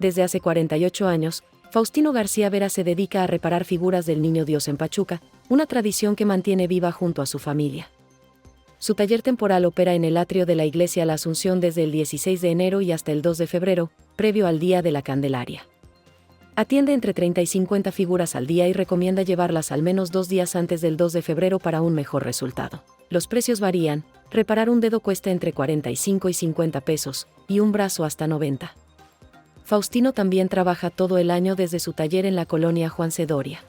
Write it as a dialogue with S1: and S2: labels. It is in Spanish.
S1: Desde hace 48 años, Faustino García Vera se dedica a reparar figuras del Niño Dios en Pachuca, una tradición que mantiene viva junto a su familia. Su taller temporal opera en el atrio de la Iglesia La Asunción desde el 16 de enero y hasta el 2 de febrero, previo al Día de la Candelaria. Atiende entre 30 y 50 figuras al día y recomienda llevarlas al menos 2 días antes del 2 de febrero para un mejor resultado. Los precios varían, reparar un dedo cuesta entre 45 y 50 pesos, y un brazo hasta 90. Faustino también trabaja todo el año desde su taller en la colonia Juan C. Doria.